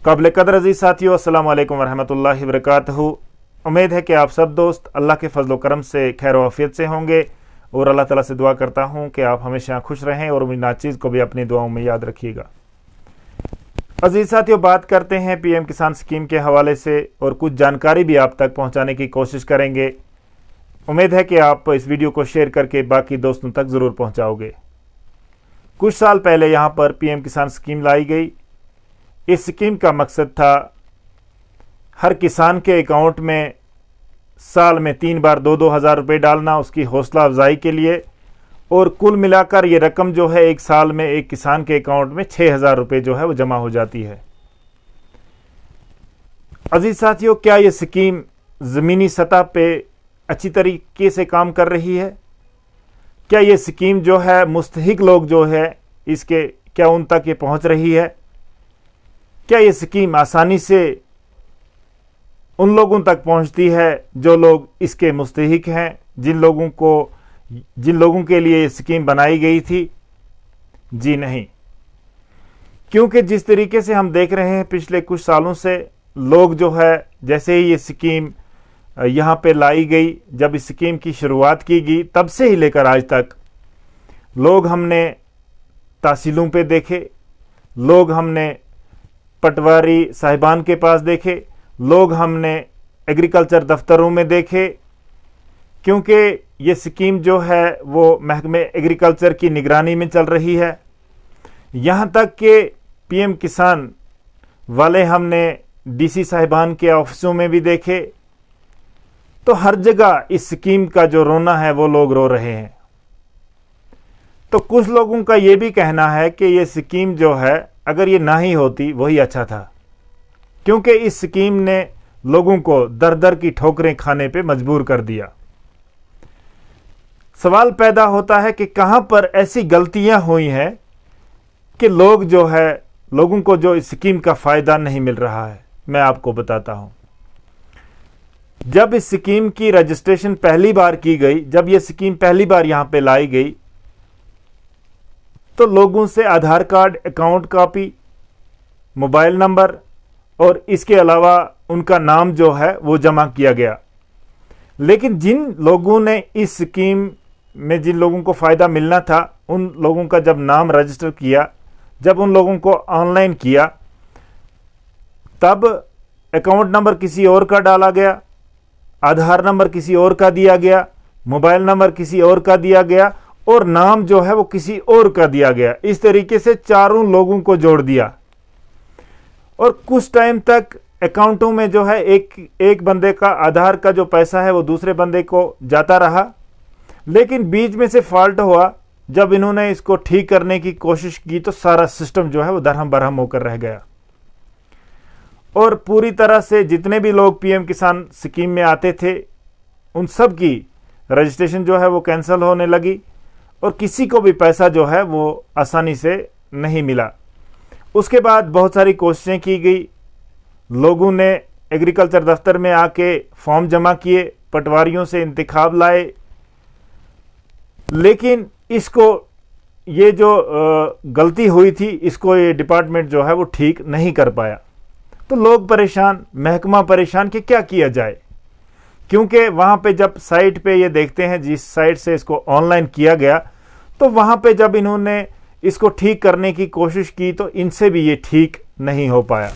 काबिल कदर अजीज़ साथियों, अस्सलाम वालेकुम वरहमतुल्लाहि वबरकातुहू। उम्मीद है कि आप सब दोस्त अल्लाह के फजल व करम से खैर आफियत से होंगे और अल्लाह ताला से दुआ करता हूँ कि आप हमेशा खुश रहें और मेरी नाचीज़ को भी अपनी दुआओं में याद रखिएगा। अजीज़ साथियों, बात करते हैं पीएम किसान स्कीम के हवाले से और कुछ जानकारी भी आप तक पहुँचाने की कोशिश करेंगे। उम्मीद है कि आप इस वीडियो को शेयर करके बाकी दोस्तों तक ज़रूर पहुँचाओगे। कुछ साल पहले यहाँ पर पीएम किसान स्कीम लाई गई। इस स्कीम का मकसद था हर किसान के अकाउंट में साल में 3 बार 2-2 हज़ार रुपये डालना, उसकी हौसला अफजाई के लिए, और कुल मिलाकर ये रकम जो है एक साल में एक किसान के अकाउंट में 6,000 रुपये जो है वो जमा हो जाती है। अजीज साथियों, क्या ये स्कीम ज़मीनी सतह पे अच्छी तरीके से काम कर रही है? क्या ये स्कीम जो है मुस्तहिक लोग जो है इसके क्या उन तक ये पहुंच रही है? क्या ये स्कीम आसानी से उन लोगों तक पहुंचती है जो लोग इसके मुस्तहिक हैं, जिन लोगों के लिए ये स्कीम बनाई गई थी? जी नहीं, क्योंकि जिस तरीके से हम देख रहे हैं पिछले कुछ सालों से लोग जो है, जैसे ही ये स्कीम यहाँ पे लाई गई, जब इस स्कीम की शुरुआत की गई तब से ही लेकर आज तक लोग हमने तहसीलों पे देखे, लोग हमने पटवारी साहिबान के पास देखे, लोग हमने एग्रीकल्चर दफ्तरों में देखे, क्योंकि ये स्कीम जो है वो महकमे एग्रीकल्चर की निगरानी में चल रही है। यहाँ तक कि पीएम किसान वाले हमने डीसी साहिबान के ऑफिसों में भी देखे। तो हर जगह इस स्कीम का जो रोना है वो लोग रो रहे हैं। तो कुछ लोगों का ये भी कहना है कि ये स्कीम जो है अगर ये ना ही होती वही अच्छा था, क्योंकि इस स्कीम ने लोगों को दर दर की ठोकरें खाने पे मजबूर कर दिया। सवाल पैदा होता है कि कहां पर ऐसी गलतियां हुई हैं कि लोगों को जो इस स्कीम का फायदा नहीं मिल रहा है। मैं आपको बताता हूं। जब इस स्कीम की रजिस्ट्रेशन पहली बार की गई, जब यह स्कीम पहली बार यहां पे लाई गई, तो लोगों से Aadhaar card, account copy, mobile number और इसके अलावा उनका नाम जो है वो जमा किया गया। लेकिन जिन लोगों ने इस स्कीम में जिन लोगों को फ़ायदा मिलना था, उन लोगों का जब नाम रजिस्टर किया, जब उन लोगों को ऑनलाइन किया, तब अकाउंट नंबर किसी और का डाला गया, आधार नंबर किसी और का दिया गया, मोबाइल नंबर किसी और का दिया गया और नाम जो है वो किसी और का दिया गया। इस तरीके से चारों लोगों को जोड़ दिया और कुछ टाइम तक अकाउंटों में जो है एक बंदे का आधार का जो पैसा है वो दूसरे बंदे को जाता रहा। लेकिन बीच में से फॉल्ट हुआ, जब इन्होंने इसको ठीक करने की कोशिश की तो सारा सिस्टम जो है वो दरहम बरहम होकर रह गया और पूरी तरह से जितने भी लोग पीएम किसान स्कीम में आते थे उन सब की रजिस्ट्रेशन जो है वो कैंसिल होने लगी और किसी को भी पैसा जो है वो आसानी से नहीं मिला। उसके बाद बहुत सारी कोशिशें की गई, लोगों ने एग्रीकल्चर दफ्तर में आके फॉर्म जमा किए, पटवारियों से इंतखाब लाए, लेकिन इसको ये जो गलती हुई थी इसको ये डिपार्टमेंट जो है वो ठीक नहीं कर पाया। तो लोग परेशान, महकमा परेशान कि क्या किया जाए, क्योंकि वहाँ पे जब साइट पे ये देखते हैं जिस साइट से इसको ऑनलाइन किया गया, तो वहाँ पे जब इन्होंने इसको ठीक करने की कोशिश की तो इनसे भी ये ठीक नहीं हो पाया।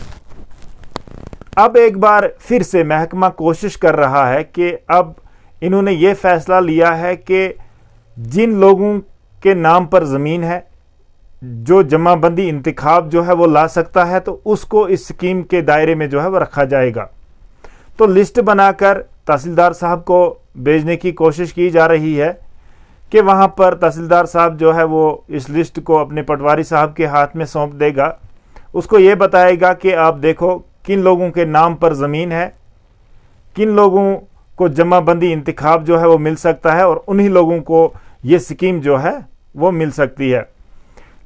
अब एक बार फिर से महकमा कोशिश कर रहा है कि अब इन्होंने ये फैसला लिया है कि जिन लोगों के नाम पर ज़मीन है, जो जमाबंदी इंतखाब जो है वो ला सकता है, तो उसको इस स्कीम के दायरे में जो है वो रखा जाएगा। तो लिस्ट बनाकर तहसीलदार साहब को भेजने की कोशिश की जा रही है कि वहाँ पर तहसीलदार साहब जो है वो इस लिस्ट को अपने पटवारी साहब के हाथ में सौंप देगा। उसको ये बताएगा कि आप देखो किन लोगों के नाम पर ज़मीन है, किन लोगों को जमाबंदी इंतखाब जो है वो मिल सकता है और उन्हीं लोगों को ये स्कीम जो है वो मिल सकती है।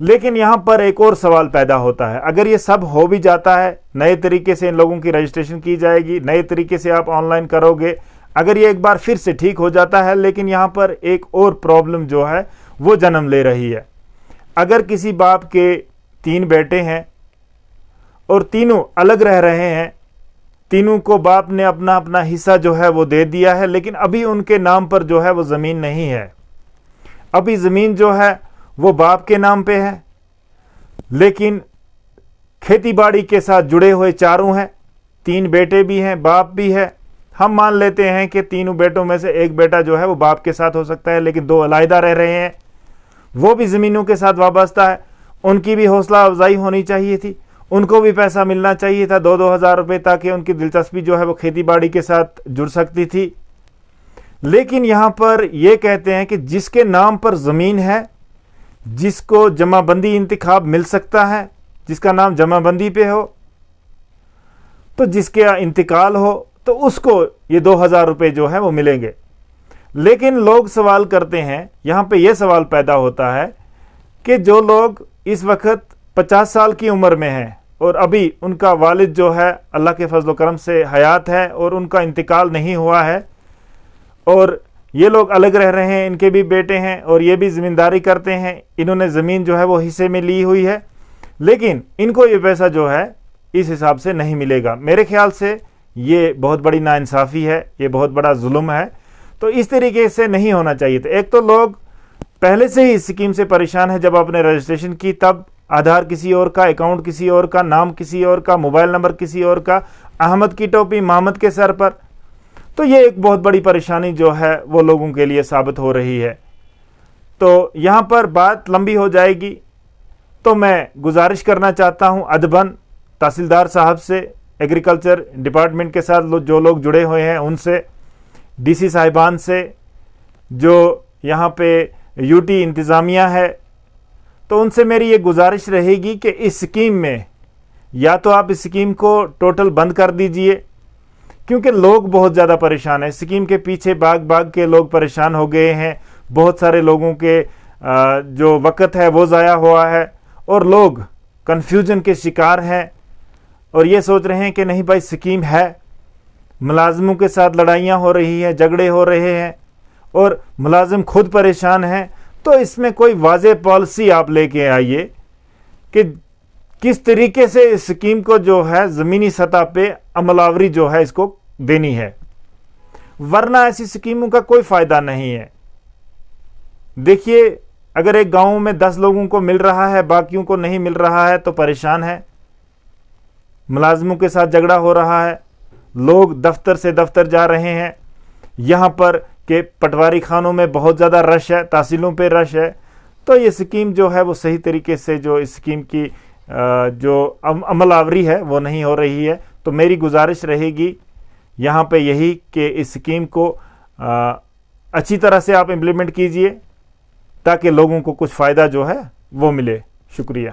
लेकिन यहाँ पर एक और सवाल पैदा होता है, अगर ये सब हो भी जाता है, नए तरीके से इन लोगों की रजिस्ट्रेशन की जाएगी, नए तरीके से आप ऑनलाइन करोगे, अगर ये एक बार फिर से ठीक हो जाता है, लेकिन यहाँ पर एक और प्रॉब्लम जो है वो जन्म ले रही है। अगर किसी बाप के 3 बेटे हैं اور تینوں الگ رہ رہے ہیں، تینوں کو باپ نے اپنا اپنا حصہ جو ہے وہ دے دیا ہے، لیکن ابھی ان کے نام پر جو ہے وہ زمین نہیں ہے۔ ابھی زمین جو ہے وہ باپ کے نام پہ ہے، لیکن کھیتی باڑی کے ساتھ جڑے ہوئے چاروں ہیں، 3 بیٹے بھی ہیں، باپ بھی ہے۔ ہم مان لیتے ہیں کہ تینوں بیٹوں میں سے ایک بیٹا جو ہے وہ باپ کے ساتھ ہو سکتا ہے، لیکن 2 علیحدہ رہ رہے ہیں، وہ بھی زمینوں کے ساتھ وابستہ ہے۔ ان کی بھی حوصلہ افزائی ہونی چاہیے تھی، ان کو بھی پیسہ ملنا چاہیے تھا، 2 ہزار روپے، تاکہ ان کی دلچسپی جو ہے وہ کھیتی باڑی کے ساتھ جڑ سکتی تھی۔ لیکن یہاں پر یہ کہتے ہیں کہ جس کے نام پر زمین ہے، جس کو جمع بندی انتخاب مل سکتا ہے، جس کا نام جمع بندی پہ ہو، تو جس کے انتقال ہو تو اس کو یہ 2 ہزار روپے جو ہے وہ ملیں گے۔ لیکن لوگ سوال کرتے ہیں، یہاں پہ یہ سوال پیدا ہوتا ہے کہ جو لوگ اس وقت 50 سال کی عمر میں ہیں اور ابھی ان کا والد جو ہے اللہ کے فضل و کرم سے حیات ہے اور ان کا انتقال نہیں ہوا ہے، اور یہ لوگ الگ رہ رہے ہیں، ان کے بھی بیٹے ہیں اور یہ بھی زمینداری کرتے ہیں، انہوں نے زمین جو ہے وہ حصے میں لی ہوئی ہے، لیکن ان کو یہ پیسہ جو ہے اس حساب سے نہیں ملے گا۔ میرے خیال سے یہ بہت بڑی ناانصافی ہے، یہ بہت بڑا ظلم ہے، تو اس طریقے سے نہیں ہونا چاہیے تھا۔ ایک تو لوگ پہلے سے ہی اس اسکیم سے پریشان ہیں، جب آپ نے رجسٹریشن کی تب آدھار کسی اور کا، اکاؤنٹ کسی اور کا، نام کسی اور کا، موبائل نمبر کسی اور کا، احمد کی ٹوپی محمد کے سر پر، تو یہ ایک بہت بڑی پریشانی جو ہے وہ لوگوں کے لیے ثابت ہو رہی ہے۔ تو یہاں پر بات لمبی ہو جائے گی، تو میں گزارش کرنا چاہتا ہوں ادباً تحصیلدار صاحب سے، ایگریکلچر ڈپارٹمنٹ کے ساتھ جو لوگ جڑے ہوئے ہیں ان سے، ڈی سی صاحبان سے، جو یہاں پہ یو ٹی انتظامیہ ہے، تو ان سے میری یہ گزارش رہے گی کہ اس اسکیم میں یا تو آپ اس اسکیم کو ٹوٹل بند کر دیجئے، کیونکہ لوگ بہت زیادہ پریشان ہیں، اسکیم کے پیچھے بھاگ کے لوگ پریشان ہو گئے ہیں، بہت سارے لوگوں کے جو وقت ہے وہ ضائع ہوا ہے، اور لوگ کنفیوژن کے شکار ہیں اور یہ سوچ رہے ہیں کہ نہیں بھائی اسکیم ہے، ملازموں کے ساتھ لڑائیاں ہو رہی ہیں، جھگڑے ہو رہے ہیں اور ملازم خود پریشان ہیں، تو اس میں کوئی واضح پالیسی آپ لے کے آئیے کہ کس طریقے سے اس اسکیم کو جو ہے زمینی سطح پہ عمل آوری جو ہے اس کو دینی ہے، ورنہ ایسی اسکیموں کا کوئی فائدہ نہیں ہے۔ دیکھیے، اگر ایک گاؤں میں 10 لوگوں کو مل رہا ہے، باقیوں کو نہیں مل رہا ہے تو پریشان ہے، ملازموں کے ساتھ جھگڑا ہو رہا ہے، لوگ دفتر سے دفتر جا رہے ہیں، یہاں پر کہ پٹواری خانوں میں بہت زیادہ رش ہے، تحصیلوں پہ رش ہے، تو یہ اسکیم جو ہے وہ صحیح طریقے سے جو اس اسکیم کی جو عمل آوری ہے وہ نہیں ہو رہی ہے۔ تو میری گزارش رہے گی یہاں پہ یہی کہ اس اسکیم کو اچھی طرح سے آپ امپلیمنٹ کیجئے تاکہ لوگوں کو کچھ فائدہ جو ہے وہ ملے۔ شکریہ۔